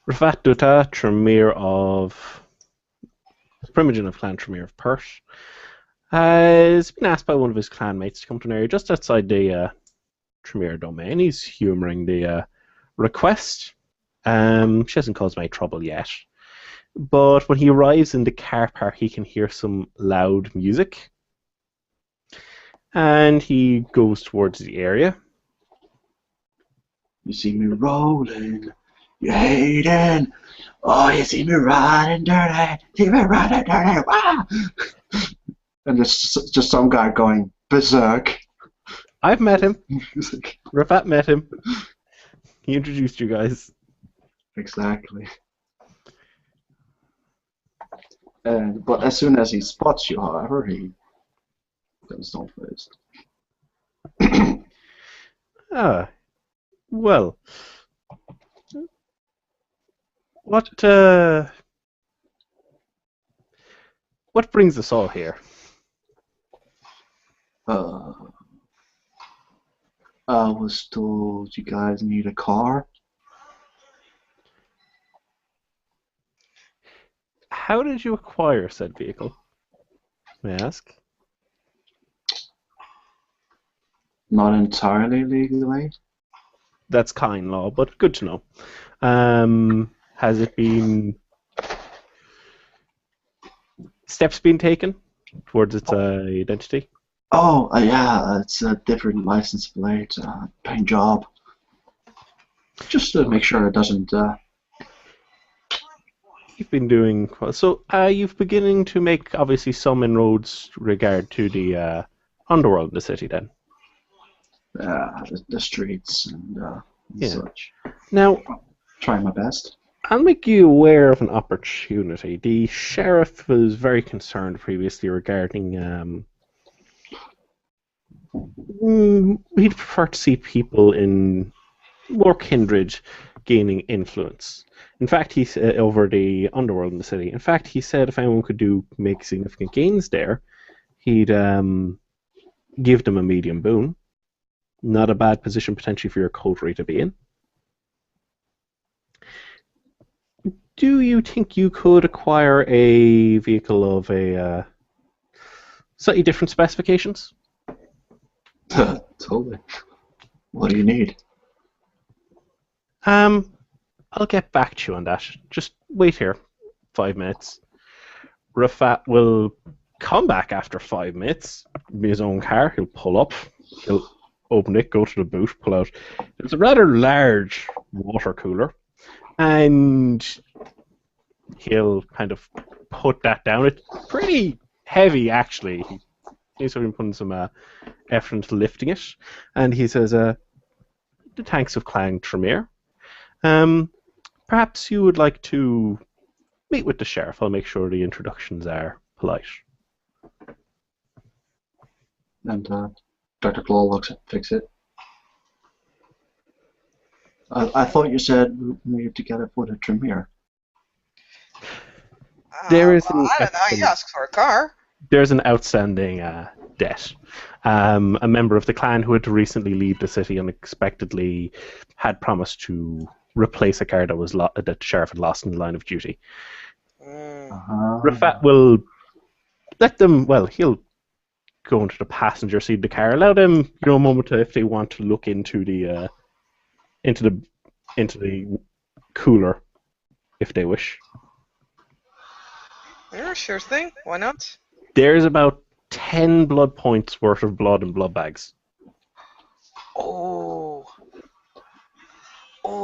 Rafat Dutta, Tremere of Primogen of Clan Tremere of Perth, has been asked by one of his clanmates to come to an area just outside the Tremere domain. He's humouring the request. She hasn't caused any trouble yet. But when he arrives in the car park, he can hear some loud music. And he goes towards the area. You see me rolling, you hating. Oh, you see me riding dirty, see me riding dirty. Ah! And just some guy going berserk. I've met him. Rafat met him. He introduced you guys. Exactly. But as soon as he spots you, however, he goes stone-faced. Well, what brings us all here? I was told you guys need a car. How did you acquire said vehicle, may I ask? Not entirely legally. That's kind law, but good to know. Has it been... steps been taken towards its identity? Oh, yeah, it's a different license plate, paint job. Just to make sure it doesn't... You've been doing... So, you've beginning to make, obviously, some inroads regard to the underworld in the city, then? the streets and such. Now, trying my best. I'll make you aware of an opportunity. The sheriff was very concerned previously regarding... he'd prefer to see people in more kindred gaining influence. In fact, he said over the underworld in the city. In fact, he said if anyone could make significant gains there, he'd give them a medium boon. Not a bad position potentially for your coterie to be in. Do you think you could acquire a vehicle of a slightly different specifications? Totally. What do you need? I'll get back to you on that. Just wait here 5 minutes. Rafat will come back after 5 minutes in his own car. He'll pull up. He'll open it, go to the boot, pull out. It's a rather large water cooler. And he'll kind of put that down. It's pretty heavy, actually. He's sort of putting some effort into lifting it. And he says, the thanks of Clan Tremere. Perhaps you would like to meet with the sheriff. I'll make sure the introductions are polite. And Dr. Claw looks at fix it. I thought you said we have to get it for the Tremere. There is I don't know. He asked for a car. There's an outstanding debt. A member of the clan who had to recently leave the city unexpectedly had promised to replace a car that the sheriff had lost in the line of duty. Rafat will let them. Well, he'll go into the passenger seat of the car. Allow them, a moment if they want to look into the cooler, if they wish. Yeah, sure thing. Why not? There's about 10 blood points worth of blood in blood bags. Oh,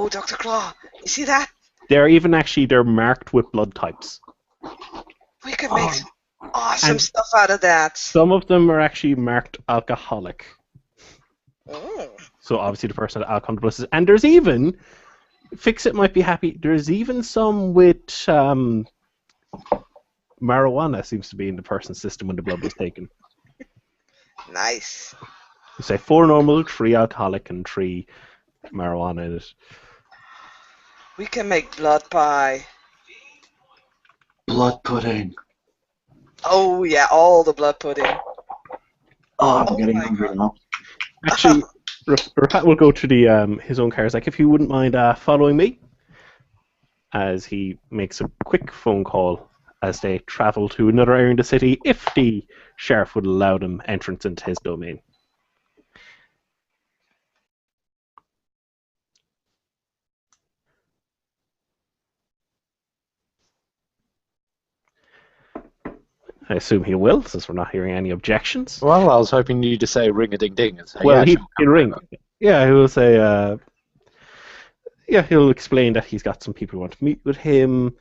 Dr. Claw, you see that? They're marked with blood types. We could make some awesome stuff out of that. Some of them are actually marked alcoholic. Oh. So obviously the person had alcohol bliss. And there's even, Fix-It might be happy, there's even some with marijuana seems to be in the person's system when the blood was taken. Nice. You say 4 normal, 3 alcoholic, and 3 marijuana in it. We can make blood pie. Blood pudding. Oh yeah, all the blood pudding. Oh, I'm getting hungry now. Actually, Rafat will go to his own car. He's like, if you wouldn't mind following me, as he makes a quick phone call as they travel to another area in the city if the sheriff would allow them entrance into his domain. I assume he will, since we're not hearing any objections. Well, I was hoping you to say ring-a-ding-ding and say, Well, yeah, sure, he'll come ring. over. Yeah, he'll say, he'll explain that he's got some people who want to meet with him.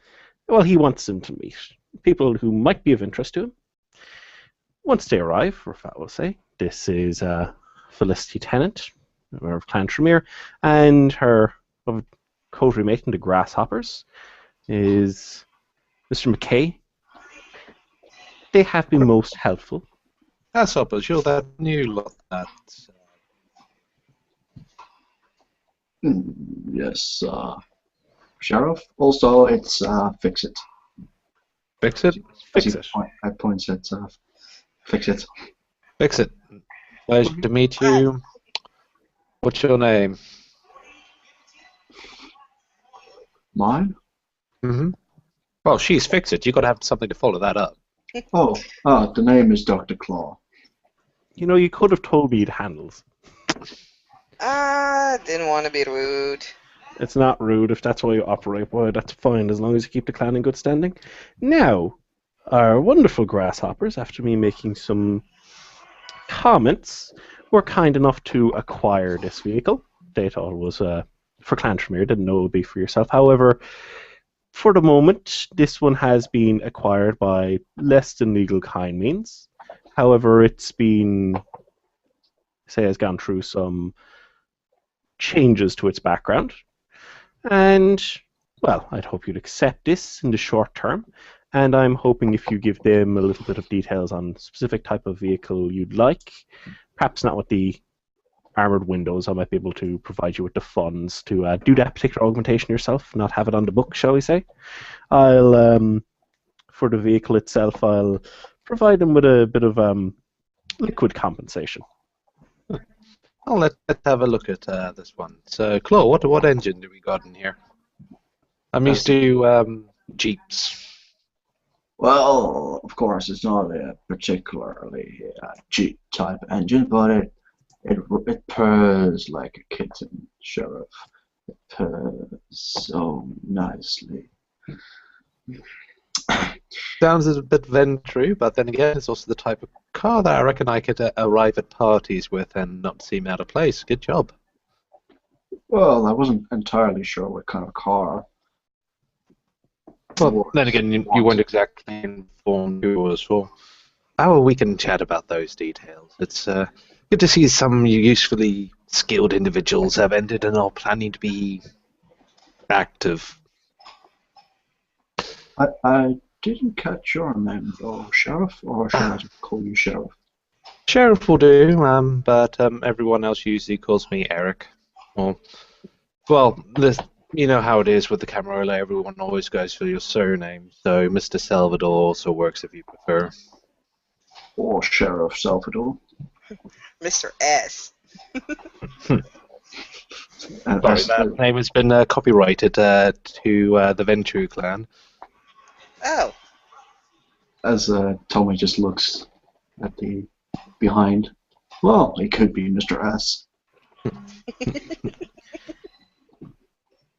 Well, he wants them to meet people who might be of interest to him. Once they arrive, Rafat will say, this is Felicity Tennant, of Clan Tremere, and her coterie mate in the Grasshoppers is Mr. McKay. They have been most helpful. Grasshoppers, you're that new lot that... Yes, Sheriff. Also, it's Fix It. Fix it? Fix it. I points at Fix It. Fix it. Pleasure to meet you. What's your name? Mine? Mm-hmm. Well, she's Fix It. You've got to have something to follow that up. Oh, the name is Dr. Claw. You know, you could have told me it handles. Didn't want to be rude. It's not rude if that's why you operate. Boy, that's fine as long as you keep the clan in good standing. Now, our wonderful Grasshoppers, after me making some comments, were kind enough to acquire this vehicle. They thought it was for Clan Tremere, didn't know it would be for yourself. However, for the moment, this one has been acquired by less than legal kind means. However, it's been, has gone through some changes to its background. And, well, I'd hope you'd accept this in the short term. And I'm hoping if you give them a little bit of details on specific type of vehicle you'd like, perhaps not with the armored windows, I might be able to provide you with the funds to do that particular augmentation yourself, not have it on the book, shall we say. I'll, for the vehicle itself, I'll provide them with a bit of liquid compensation. Well, let's have a look at this one. So, Claw, what engine do we got in here? I'm used to Jeeps. Well, of course, it's not a particularly Jeep type engine, but it purrs like a kitten, Sheriff. It purrs so nicely. Sounds a bit Ventru, but then again, it's also the type of car that I reckon I could arrive at parties with and not seem out of place. Good job. Well, I wasn't entirely sure what kind of car. Well, then again, you weren't exactly informed who it was for. Oh, we can chat about those details. It's good to see some usefully skilled individuals have ended and are planning to be active. I didn't catch your name, though, Sheriff, or should I just call you Sheriff? Sheriff will do, but everyone else usually calls me Eric. Well, you know how it is with the Camarilla, everyone always goes for your surname, so Mr. Salvador also works if you prefer. Or Sheriff Salvador. Mr. S. And Sorry, that name has been copyrighted to the Ventru clan. Oh. As Tommy just looks at the behind. Well, it could be Mr. S.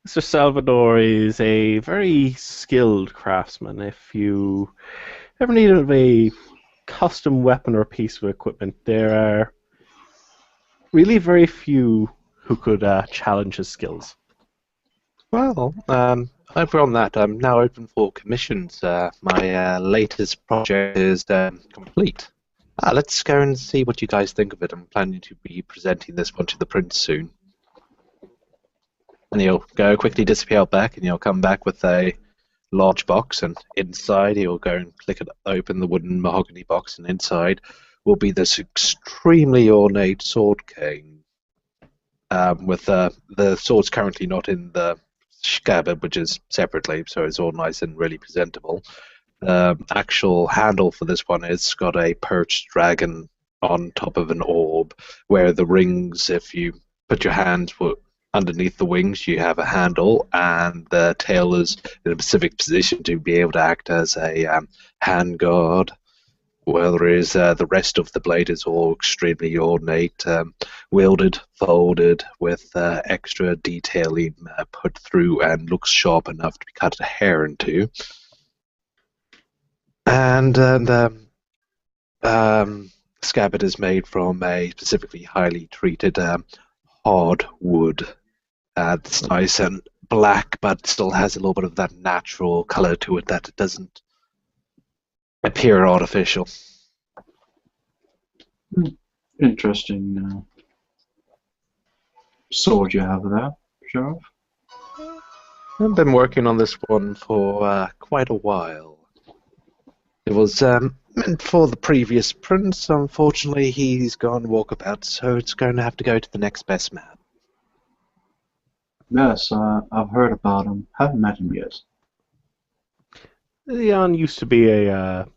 Mr. Salvador is a very skilled craftsman. If you ever needed a custom weapon or piece of equipment, there are really very few who could challenge his skills. Well, over on that, I'm now open for commissions. My latest project is complete. Let's go and see what you guys think of it. I'm planning to be presenting this one to the prince soon. And he'll go quickly disappear out back, and he'll come back with a large box, and inside he'll go and click it open the wooden mahogany box, and inside will be this extremely ornate sword cane. With the sword's currently not in the scabbard, which is separately, so it's all nice and really presentable. Actual handle for this one has got a perched dragon on top of an orb, where the rings, if you put your hands underneath the wings you have a handle, and the tail is in a specific position to be able to act as a hand guard. Whereas the rest of the blade is all extremely ornate, wielded, folded, with extra detailing put through, and looks sharp enough to be cut a hair into. And the scabbard is made from a specifically highly treated hard wood. It's nice and black, but still has a little bit of that natural color to it that it doesn't appear artificial. Interesting sword you have there, Sheriff. I've been working on this one for quite a while. It was meant for the previous prince. Unfortunately, he's gone walkabout, so it's going to have to go to the next best man. Yes, I've heard about him. Haven't met him yet. Leon used to be a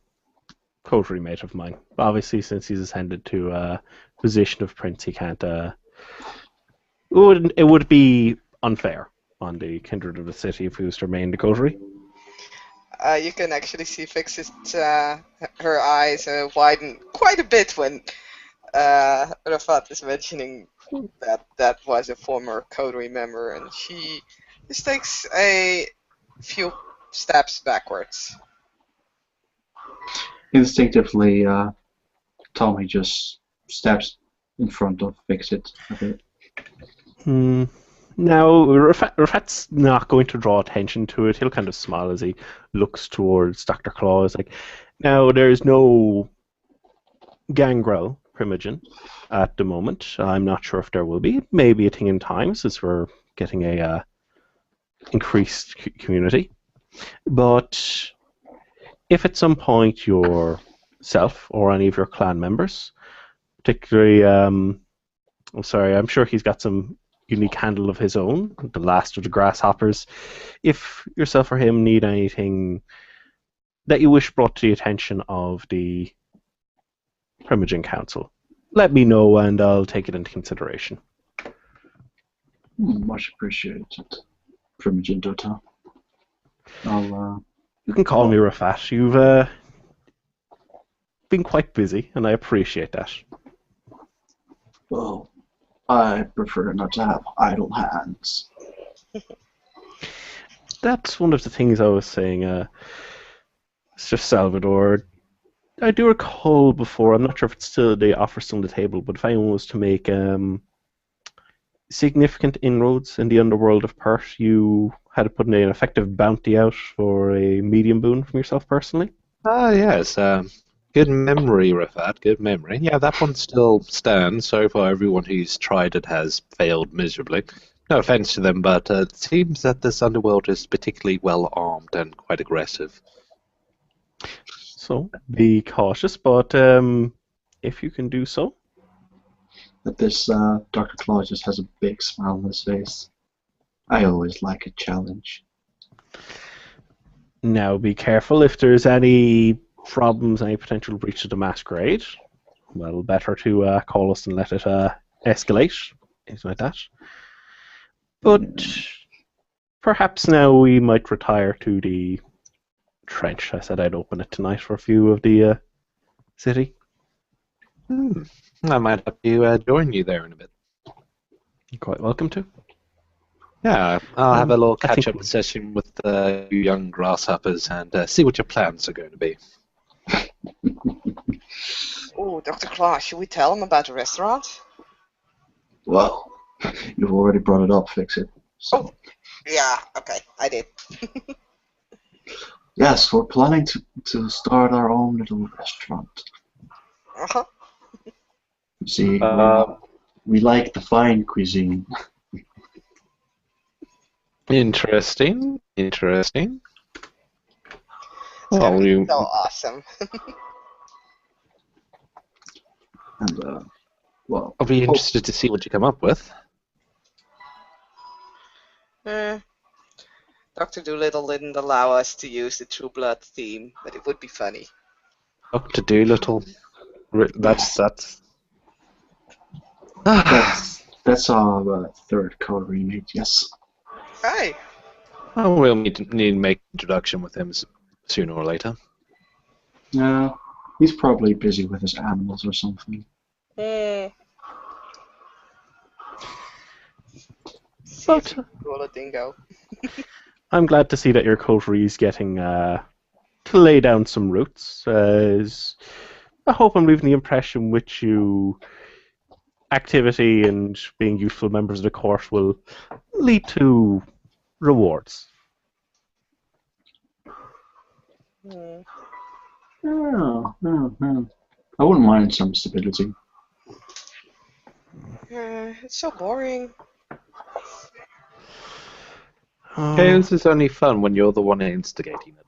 coterie mate of mine. Obviously, since he's ascended to a position of prince, he can't. It would be unfair on the kindred of the city if he was to remain the coterie. You can actually see Vix's her eyes widen quite a bit when Rafat is mentioning that was a former coterie member, and she just takes a few steps backwards. Instinctively, Tommy just steps in front of Fix-It a bit. Now, Rafat's not going to draw attention to it. He'll kind of smile as he looks towards Dr. Claus. Like, now, there's no gangrel primogen at the moment. I'm not sure if there will be. Maybe a thing in time, since we're getting a increased community. But if at some point yourself or any of your clan members, particularly, I'm sure he's got some unique handle of his own, the last of the grasshoppers. If yourself or him need anything that you wish brought to the attention of the Primogen Council, let me know and I'll take it into consideration. Much appreciated, Primogen Dota. You can call me Rafat. You've been quite busy, and I appreciate that. Well, I prefer not to have idle hands. That's one of the things I was saying, Mr. Salvador. I do recall before, I'm not sure if it's still the offer still on the table, but if anyone was to make significant inroads in the underworld of Perth, you had to put an effective bounty out for a medium boon from yourself personally? Yes. Good memory, Rafat. Good memory. Yeah, that one still stands. So far, everyone who's tried it has failed miserably. No offense to them, but it seems that this underworld is particularly well armed and quite aggressive. So, be cautious, but if you can do so. But this Dr. Claus just has a big smile on his face. I always like a challenge. Now, be careful if there's any problems, any potential breach of the masquerade. Well, better to call us and let it escalate, things like that. But perhaps now we might retire to the trench. I said I'd open it tonight for a few of the city. I might have to join you there in a bit. You're quite welcome to. Yeah, I'll have a little catch-up session with you young grasshoppers and see what your plans are going to be. Oh, Dr. Claus, should we tell him about the restaurant? Well, you've already brought it up, Fix-It. So. Oh, yeah, okay, I did. Yes, we're planning to start our own little restaurant. Uh-huh. See, we like the fine cuisine. Interesting. Oh, so awesome. And, well... I'll be interested to see what you come up with. Dr. Doolittle didn't allow us to use the True Blood theme, but it would be funny. Dr. Doolittle? That's... That's our third co-remake, yes. Hi. Oh, we'll need to make introduction with him sooner or later. No, he's probably busy with his animals or something. Hmm. See if But you can call a dingo. I'm glad to see that your coterie is getting to lay down some roots. I hope I'm leaving the impression with you activity and being useful members of the course will lead to rewards. Hmm. Oh. I wouldn't mind some stability. It's so boring. Chaos is only fun when you're the one instigating it.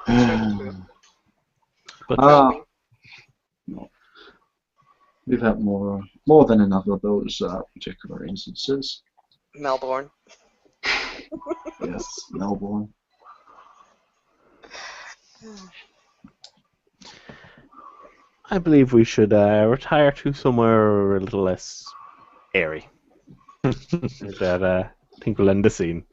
Sort of true. But Ah, no. We've had more than enough of those particular instances. Melbourne. Yes, Melbourne. I believe we should retire to somewhere a little less airy. That I think will end the scene.